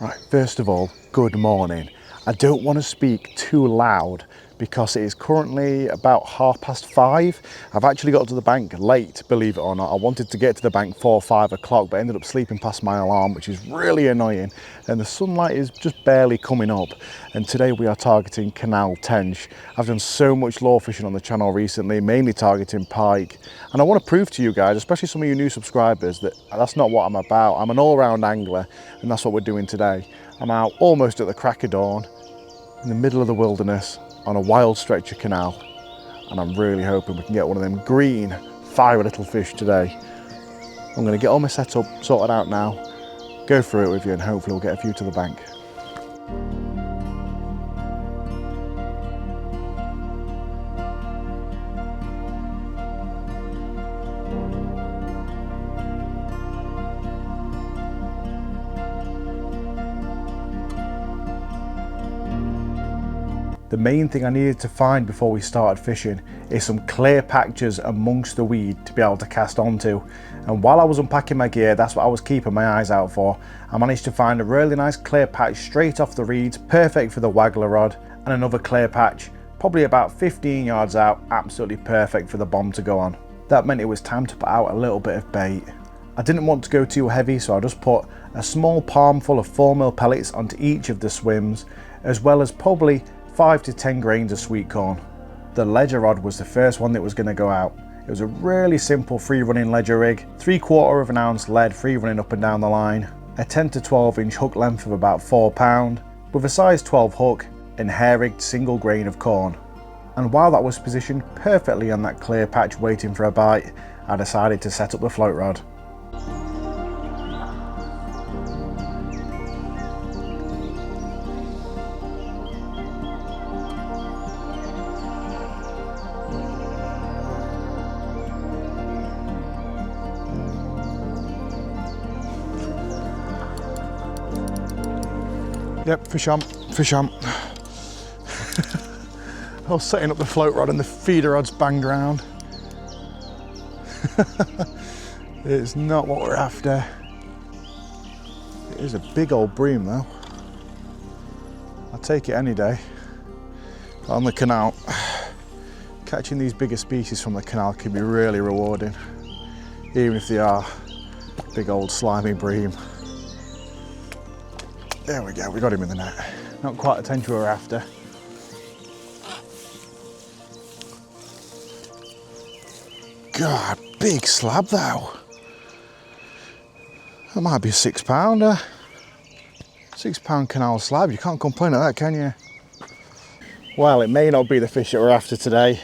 Right, first of all, good morning. I don't want to speak too loud because it is currently about 5:30. I've actually got to the bank late, believe it or not. I wanted to get to the bank for 5 o'clock, but ended up sleeping past my alarm, which is really annoying. And the sunlight is just barely coming up. And today we are targeting Canal Tench. I've done so much lure fishing on the channel recently, mainly targeting pike. And I want to prove to you guys, especially some of you new subscribers, that that's not what I'm about. I'm an all-round angler, and that's what we're doing today. I'm out almost at the crack of dawn, in the middle of the wilderness, on a wild stretch of canal, and I'm really hoping we can get one of them green, fiery little fish today. I'm going to get all my setup sorted out now, go through it with you, and hopefully we'll get a few to the bank. The main thing I needed to find before we started fishing is some clear patches amongst the weed to be able to cast onto. And while I was unpacking my gear, that's what I was keeping my eyes out for. I managed to find a really nice clear patch straight off the reeds, perfect for the waggler rod, and another clear patch, probably about 15 yards out, absolutely perfect for the bomb to go on. That meant it was time to put out a little bit of bait. I didn't want to go too heavy, so I just put a small palmful of 4mm pellets onto each of the swims, as well as probably 5 to 10 grains of sweet corn. The ledger rod was the first one that was going to go out. It was a really simple free running ledger rig, 3/4 of an ounce lead free running up and down the line, a 10 to 12 inch hook length of about 4 pound, with a size 12 hook and hair rigged single grain of corn. And while that was positioned perfectly on that clear patch waiting for a bite, I decided to set up the float rod. Yep, fish on, fish on. I was setting up the float rod and the feeder rod's banged around. It's not what we're after. It is a big old bream though. I'll take it any day. On the canal, catching these bigger species from the canal can be really rewarding, even if they are big old slimy bream. There we go, we got him in the net. Not quite the tench we were after. God, big slab though. That might be a 6 pounder. 6 pound canal slab, you can't complain at that, can you? Well, it may not be the fish that we're after today,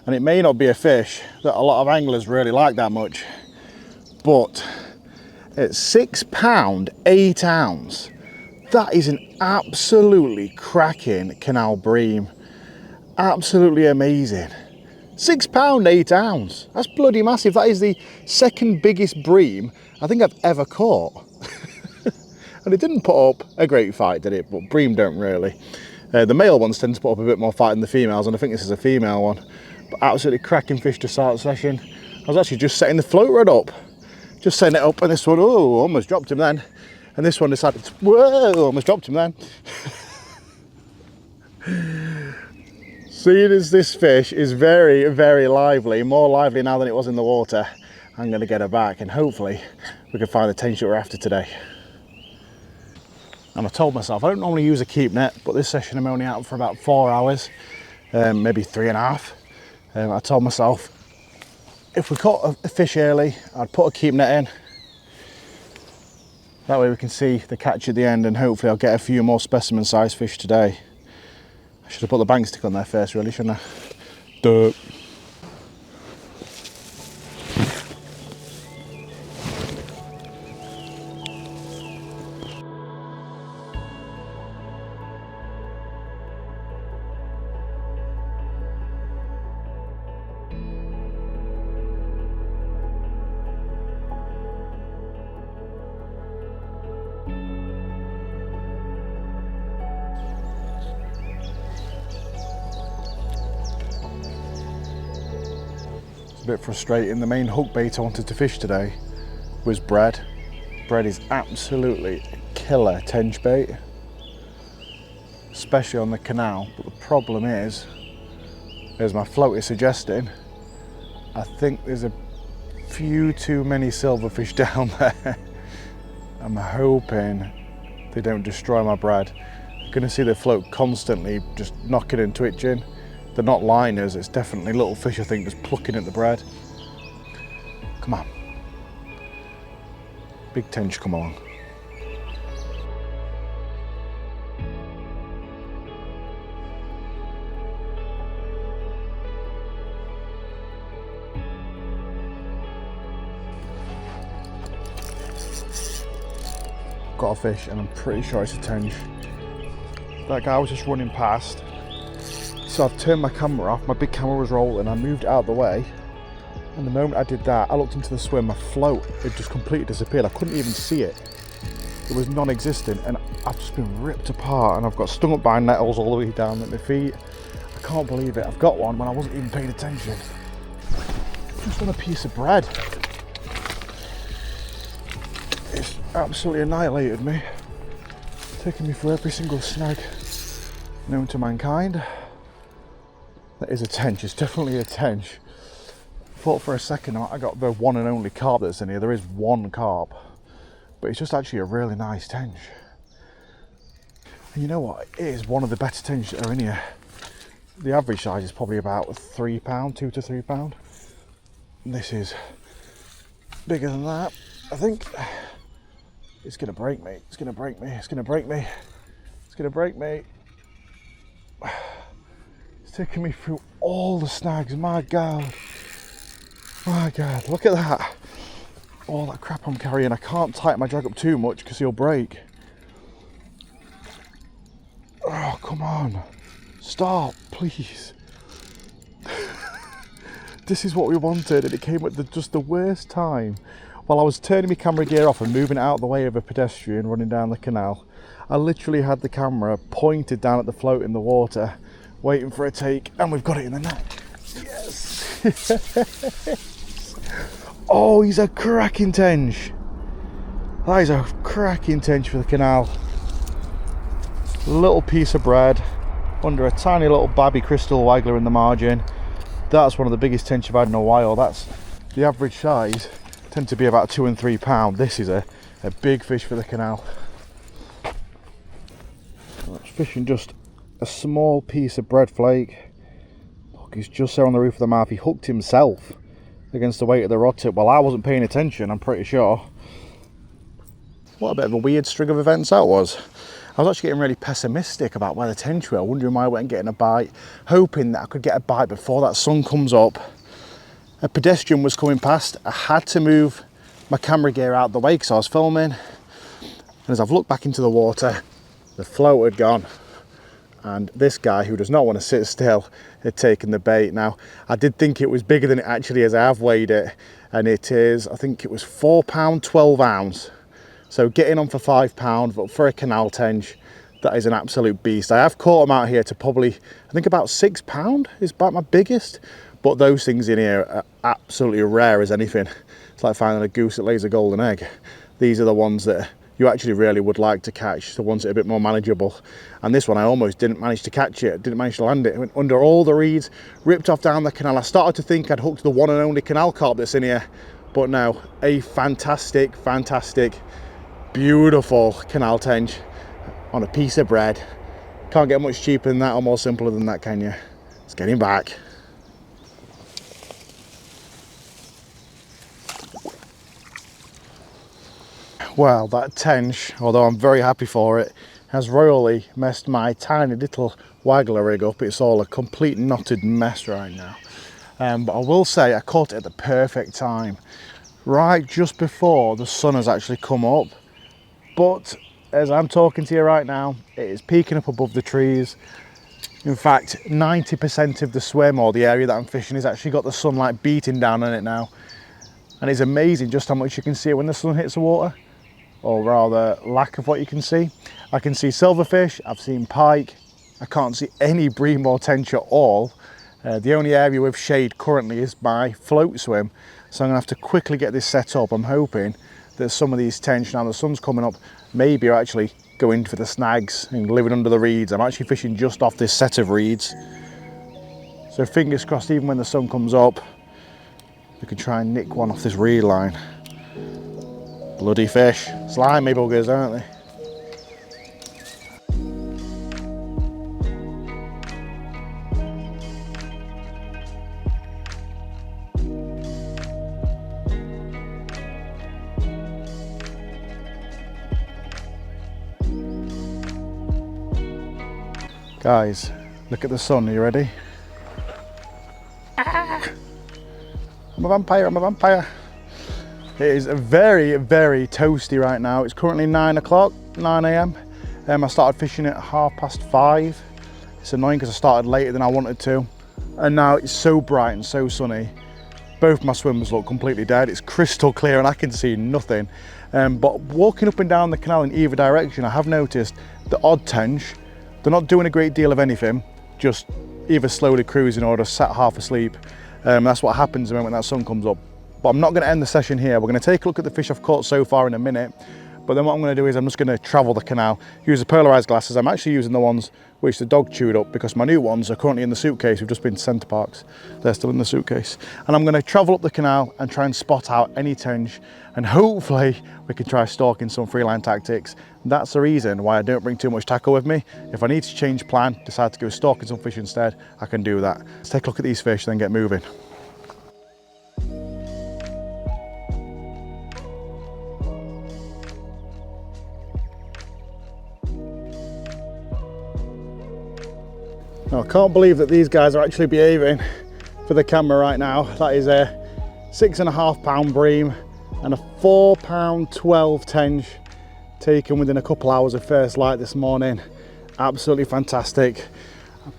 and it may not be a fish that a lot of anglers really like that much, but at 6 pound 8 ounce, that is an absolutely cracking canal bream. Absolutely amazing. 6 pound 8 ounce. That's bloody massive. That is the second biggest bream I think I've ever caught. And it didn't put up a great fight, did it? But bream don't really. The male ones tend to put up a bit more fight than the females, and I think this is a female one. But absolutely cracking fish to start the session. I was actually just setting the float rod up. Just setting it up, and this one, oh, almost dropped him then. And this one decided to, whoa, almost dropped him then. Seeing as this fish is very, very lively, more lively now than it was in the water, I'm going to get her back and hopefully we can find the tench that we're after today. And I told myself I don't normally use a keep net, but this session I'm only out for about 4 hours, maybe 3.5. I told myself if we caught a fish early, I'd put a keep net in. That way we can see the catch at the end, and hopefully I'll get a few more specimen sized fish today. I should have put the bank stick on there first really, shouldn't I? Duh. A bit frustrating. The main hook bait I wanted to fish today was bread. Bread is absolutely killer tench bait, especially on the canal. But the problem is, as my float is suggesting, I think there's a few too many silverfish down there. I'm hoping they don't destroy my brad. You're gonna see the float constantly just knocking and twitching. They're not liners, it's definitely little fish, I think, just plucking at the brad. Come on. Big tench, come along. Got a fish and I'm pretty sure it's a tench. That guy was just running past. So I've turned my camera off, my big camera was rolling, I moved it out of the way. And the moment I did that, I looked into the swim, my float had just completely disappeared. I couldn't even see it. It was non-existent and I've just been ripped apart and I've got stung up by nettles all the way down at my feet. I can't believe it, I've got one when I wasn't even paying attention. Just on a piece of bread. It's absolutely annihilated me. Taking me for every single snag known to mankind. That is a tench, it's definitely a tench. Thought for a second I got the one and only carp that's in here. There is one carp, but it's just actually a really nice tench. And you know what? It is one of the better tench that are in here. The average size is probably about £3, £2 to £3. And this is bigger than that, I think. It's gonna break me, it's gonna break me, it's gonna break me, it's gonna break me. It's taking me through all the snags, my God. My God, look at that. All that crap I'm carrying. I can't tighten my drag up too much because he'll break. Oh, come on. Stop, please. This is what we wanted and it came at just the worst time. While I was turning my camera gear off and moving it out of the way of a pedestrian running down the canal, I literally had the camera pointed down at the float in the water, waiting for a take, and we've got it in the net. Yes! Oh, he's a cracking tench. That is a cracking tench for the canal. Little piece of bread under a tiny little babby crystal waggler in the margin. That's one of the biggest tench I've had in a while. That's the average size. Tend to be about £2 and £3. This is a big fish for the canal. That's fishing just a small piece of bread flake. Look, he's just there on the roof of the mouth. He hooked himself against the weight of the rod tip. Well, I wasn't paying attention, I'm pretty sure. What a bit of a weird string of events that was. I was actually getting really pessimistic about where the tench were, wondering why I wasn't getting a bite, hoping that I could get a bite before that sun comes up. A pedestrian was coming past. I had to move my camera gear out of the way because I was filming. And as I've looked back into the water, the float had gone. And this guy, who does not want to sit still, had taken the bait. Now, I did think it was bigger than it actually is. I have weighed it, and it is, I think it was £4, 12 ounce. So getting on for £5, but for a canal tench, that is an absolute beast. I have caught them out here to probably, I think about £6 is about my biggest. But those things in here are absolutely rare as anything. It's like finding a goose that lays a golden egg. These are the ones that you actually really would like to catch, the ones that are a bit more manageable. And this one, I almost didn't manage to catch it, didn't manage to land it. It went under all the reeds, ripped off down the canal. I started to think I'd hooked the one and only canal carp that's in here, but no, a fantastic, fantastic, beautiful canal tench on a piece of bread. Can't get much cheaper than that or more simpler than that, can you? Let's get him back. Well, that tench, although I'm very happy for it, has royally messed my tiny little waggler rig up. It's all a complete knotted mess right now. But I will say I caught it at the perfect time, right just before the sun has actually come up. But as I'm talking to you right now, it is peeking up above the trees. In fact, 90% of the swim, or the area that I'm fishing, has actually got the sunlight beating down on it now. And it's amazing just how much you can see it when the sun hits the water. Or rather, lack of what you can see. I can see silverfish, I've seen pike, I can't see any bream or tench at all. The only area with shade currently is my float swim, so I'm gonna have to quickly get this set up. I'm hoping that some of these tench, now the sun's coming up, maybe are actually going for the snags and living under the reeds. I'm actually fishing just off this set of reeds. So fingers crossed, even when the sun comes up, we can try and nick one off this reed line. Bloody fish. Slimy buggers, aren't they? Guys, look at the sun, are you ready? Ah, I'm a vampire, I'm a vampire. It is very, very toasty right now. It's currently 9 o'clock, 9 a.m. I started fishing at 5:30. It's annoying because I started later than I wanted to. And now it's so bright and so sunny. Both my swimmers look completely dead. It's crystal clear and I can see nothing. But walking up and down the canal in either direction, I have noticed the odd tench. They're not doing a great deal of anything, just either slowly cruising or just sat half asleep. That's what happens when that sun comes up. But I'm not going to end the session here. We're going to take a look at the fish I've caught so far in a minute. But then what I'm going to do is I'm just going to travel the canal, use the polarized glasses. I'm actually using the ones which the dog chewed up because my new ones are currently in the suitcase. We've just been to Centre Parks. They're still in the suitcase. And I'm going to travel up the canal and try and spot out any tench. And hopefully we can try stalking some freeline tactics. That's the reason why I don't bring too much tackle with me. If I need to change plan, decide to go stalking some fish instead, I can do that. Let's take a look at these fish, then get moving. Now, I can't believe that these guys are actually behaving for the camera right now. That is a 6.5 pound bream and a 4 pound 12 tench taken within a couple hours of first light this morning. Absolutely fantastic.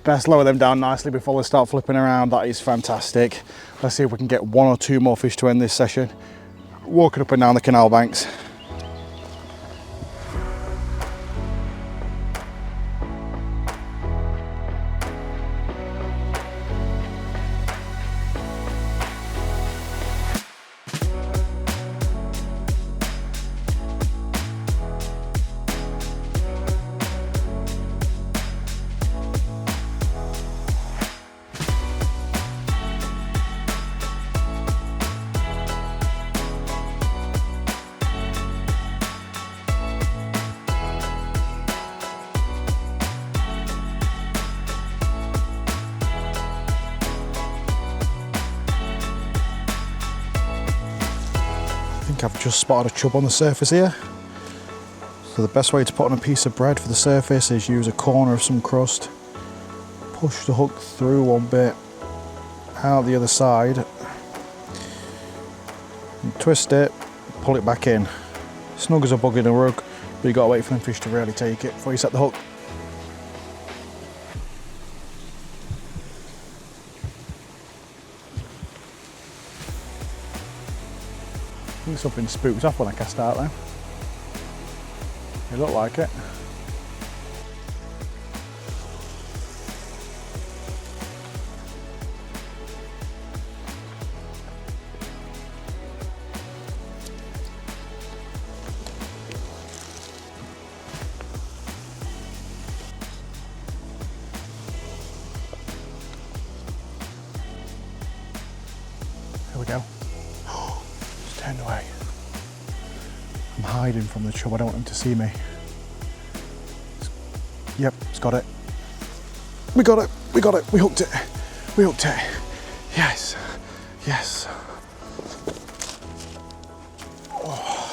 Best lower them down nicely before they start flipping around. That is fantastic. Let's see if we can get 1 or 2 more fish to end this session. Walking up and down the canal banks. I think I've just spotted a chub on the surface here. So the best way to put on a piece of bread for the surface is use a corner of some crust, push the hook through one bit, out the other side, and twist it, pull it back in. Snug as a bug in a rug, but you gotta wait for them fish to really take it before you set the hook. I think something spooked off when I cast out then. It looked like it. Here we go. It's turned away. I'm hiding from the chub, I don't want him to see me. Yep, it's got it. We got it, we got it, we hooked it. We hooked it. Yes, yes. Oh.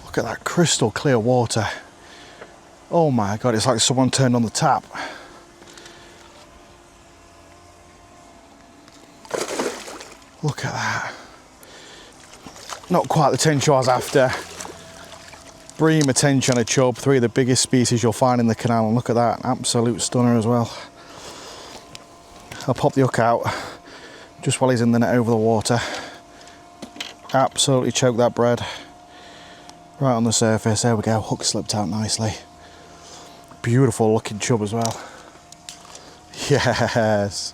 Look at that crystal clear water. Oh my God, it's like someone turned on the tap. Look at that. Not quite the tench I was after. Bream, a tench and a chub, 3 of the biggest species you'll find in the canal, and look at that, absolute stunner as well. I'll pop the hook out just while he's in the net over the water. Absolutely choke that bread. Right on the surface, there we go, hook slipped out nicely. Beautiful looking chub as well. Yes.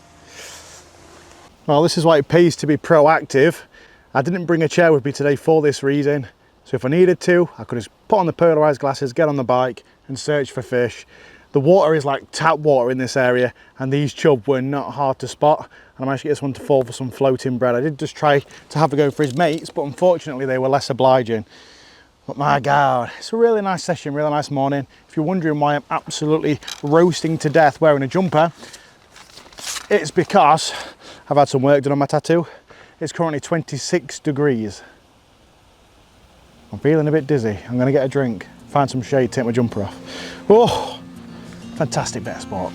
Well, this is why it pays to be proactive. I didn't bring a chair with me today for this reason. So if I needed to, I could just put on the polarized glasses, get on the bike and search for fish. The water is like tap water in this area, and these chub were not hard to spot. And I managed to get this one to fall for some floating bread. I did just try to have a go for his mates, but unfortunately they were less obliging. But my God, it's a really nice session, really nice morning. If you're wondering why I'm absolutely roasting to death wearing a jumper, it's because I've had some work done on my tattoo. It's currently 26 degrees. I'm feeling a bit dizzy. I'm gonna get a drink, find some shade, take my jumper off. Oh, fantastic bit of sport.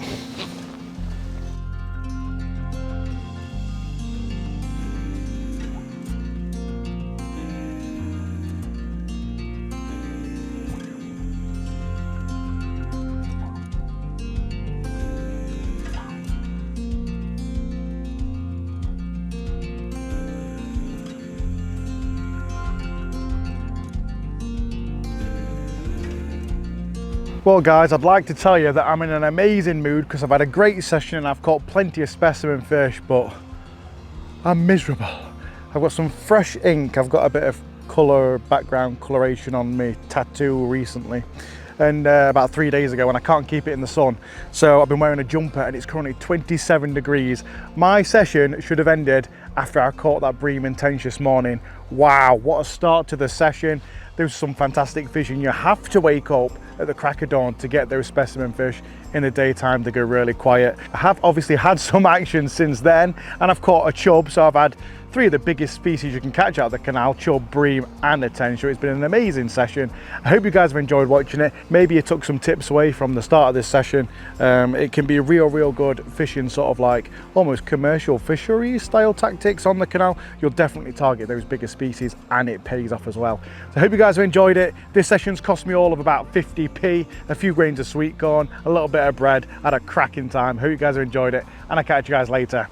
Well guys, I'd like to tell you that I'm in an amazing mood because I've had a great session and I've caught plenty of specimen fish, but I'm miserable. I've got some fresh ink, I've got a bit of colour, background coloration on my tattoo recently, and about 3 days ago, and I can't keep it in the sun. So I've been wearing a jumper and it's currently 27 degrees. My session should have ended after I caught that bream and tench this morning. Wow, what a start to the session. There's some fantastic fishing. You have to wake up at the crack of dawn to get those specimen fish. In the daytime they go really quiet. I have obviously had some action since then, and I've caught a chub, so I've had 3 of the biggest species you can catch out of the canal: chub, bream and a tench. It's been an amazing session. I hope you guys have enjoyed watching it. Maybe you took some tips away from the start of this session. It can be real good fishing, sort of like almost commercial fishery style tactics on the canal. You'll definitely target those bigger species and it pays off as well. So I hope you guys have enjoyed it. This session's cost me all of about 50p, a few grains of sweet corn, a little bit of bread. I had a cracking time. Hope you guys have enjoyed it, and I'll catch you guys later.